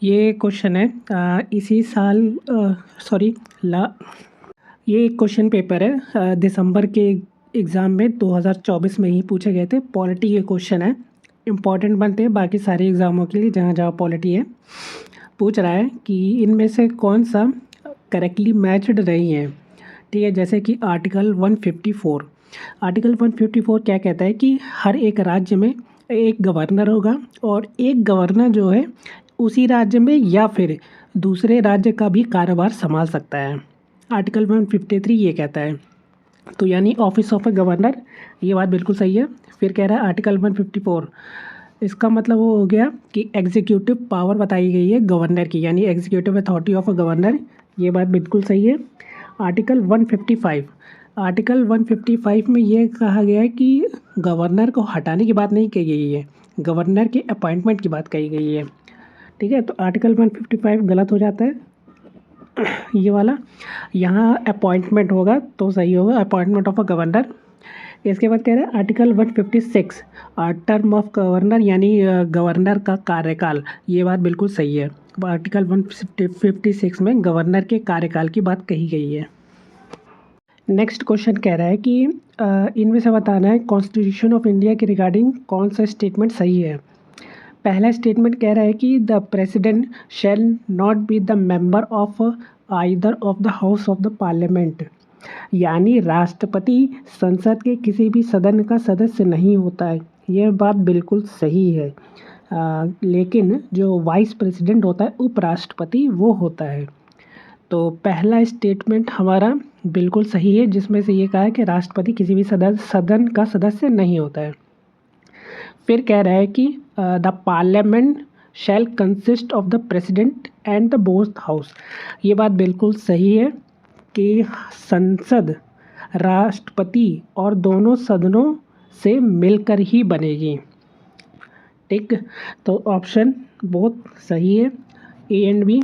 ये क्वेश्चन है इसी साल सॉरी ला ये क्वेश्चन पेपर है दिसंबर के एग्ज़ाम में 2024 में ही पूछे गए थे। पॉलिटी के क्वेश्चन है, इम्पॉर्टेंट बनते हैं बाकी सारे एग्ज़ामों के लिए जहाँ जहाँ पॉलिटी है। पूछ रहा है कि इनमें से कौन सा करेक्टली मैच्ड नहीं है। ठीक है, जैसे कि आर्टिकल 154। आर्टिकल 154 क्या कहता है कि हर एक राज्य में एक गवर्नर होगा और एक गवर्नर जो है उसी राज्य में या फिर दूसरे राज्य का भी कारोबार संभाल सकता है। आर्टिकल 153 ये कहता है, तो यानी ऑफिस ऑफ ए गवर्नर, ये बात बिल्कुल सही है। फिर कह रहा है आर्टिकल 154, इसका मतलब वो हो गया कि एग्जीक्यूटिव पावर बताई गई है गवर्नर की, यानी executive authority of a governor, ये बात बिल्कुल सही है। आर्टिकल 155, आर्टिकल 155 में ये कहा गया है कि गवर्नर को हटाने की बात नहीं कही गई है, गवर्नर के अपॉइंटमेंट की बात कही गई है। ठीक है, तो आर्टिकल 155 गलत हो जाता है ये वाला। यहाँ अपॉइंटमेंट होगा तो सही होगा, अपॉइंटमेंट ऑफ अ गवर्नर। इसके बाद कह रहे हैं आर्टिकल 156 टर्म ऑफ गवर्नर, यानी गवर्नर का कार्यकाल, ये बात बिल्कुल सही है। आर्टिकल 156 में गवर्नर के कार्यकाल की बात कही गई है। नेक्स्ट क्वेश्चन कह रहा है कि इनमें से बताना है कॉन्स्टिट्यूशन ऑफ इंडिया के रिगार्डिंग कौन सा स्टेटमेंट सही है। पहला स्टेटमेंट कह रहा है कि the president shall not be the member of either of the house of the parliament, यानी राष्ट्रपति संसद के किसी भी सदन का सदस्य नहीं होता है। यह बात बिल्कुल सही है, लेकिन जो वाइस प्रेसिडेंट होता है उपराष्ट्रपति वो होता है। तो पहला स्टेटमेंट हमारा बिल्कुल सही है, जिसमें से ये कहा है कि राष्ट्रपति किसी भी सदन का सदस्य नहीं होता है। फिर कह रहा है कि the parliament shell consist of the president and the both house, ये बात बिल्कुल सही है कि संसद राष्ट्रपति और दोनों सदनों से मिलकर ही बनेगी। ठीक, तो ऑप्शन बहुत सही है, ए एंड बी।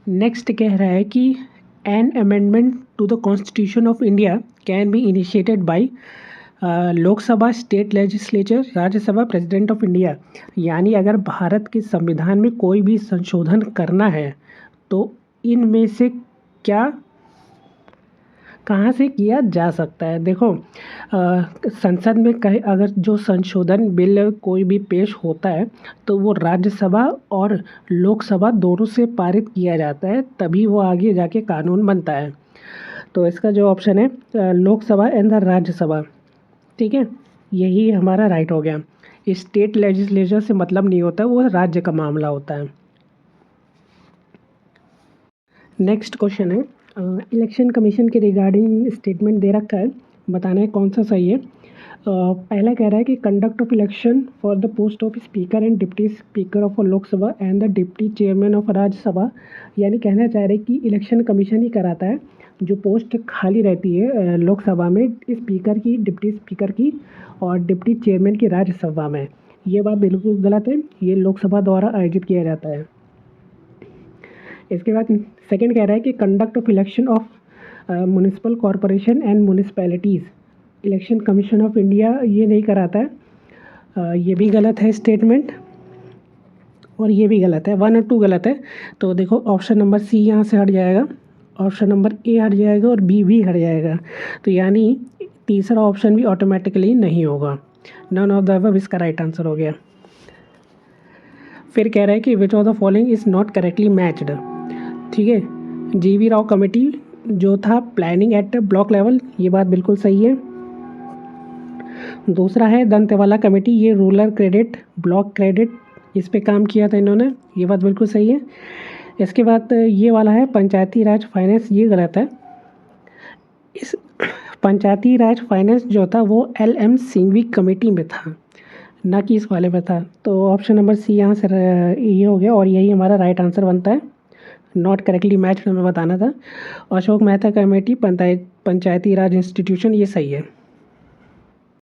नेक्स्ट कह रहा है कि an amendment to the constitution of India can be initiated by Lok Sabha, state legislature, Rajya Sabha, president of India, यानी अगर भारत के संविधान में कोई भी संशोधन करना है तो इनमें से क्या कहाँ से किया जा सकता है। देखो, संसद में कहीं अगर जो संशोधन बिल कोई भी पेश होता है तो वो राज्यसभा और लोकसभा दोनों से पारित किया जाता है, तभी वो आगे जाके कानून बनता है। तो इसका जो ऑप्शन है लोकसभा एंड द राज्यसभा, ठीक है, यही हमारा राइट हो गया। स्टेट लेजिस्लेचर से मतलब नहीं होता, वो राज्य का मामला होता है। नेक्स्ट क्वेश्चन है इलेक्शन कमीशन के रिगार्डिंग स्टेटमेंट दे रखा है, बताना है कौन सा सही है। पहला कह रहा है कि conduct of election for the post of speaker and deputy speaker of Lok Sabha and the deputy chairman of Rajya Sabha, यानी कहना चाह रहे हैं कि इलेक्शन कमीशन ही कराता है जो पोस्ट खाली रहती है लोकसभा में स्पीकर की, डिप्टी स्पीकर की और डिप्टी चेयरमैन की राज्यसभा में। ये बात बिल्कुल गलत है, ये लोकसभा द्वारा आयोजित किया जाता है। इसके बाद सेकंड कह रहा है कि conduct of election of municipal corporation and municipalities, election commission of India ये नहीं कराता है। ये भी गलत है स्टेटमेंट, और ये भी गलत है, 1 और 2 गलत है। तो देखो ऑप्शन नंबर सी यहाँ से हट जाएगा, ऑप्शन नंबर ए हट जाएगा और बी भी हट जाएगा, तो यानी तीसरा ऑप्शन भी ऑटोमेटिकली नहीं होगा। नन ऑफ द अबव इसका राइट आंसर हो गया। फिर कह रहा है कि which of the following is not correctly matched. ठीक है, जीवी राव कमेटी जो था प्लानिंग एट ब्लॉक लेवल, ये बात बिल्कुल सही है। दूसरा है दंतेवाला कमेटी, ये रूरल क्रेडिट, ब्लॉक क्रेडिट, इस पे काम किया था इन्होंने, ये बात बिल्कुल सही है। इसके बाद ये वाला है पंचायती राज फाइनेंस, ये गलत है। इस पंचायती राज फाइनेंस जो था वो LM सिंघवी कमेटी में था, ना कि इस वाले में था। तो ऑप्शन नंबर सी यहाँ से ये हो गया और यही हमारा राइट आंसर बनता है। नॉट करेक्टली मैच हमें बताना था। अशोक मेहता कमेटी पंचायती राज इंस्टीट्यूशन, ये सही है।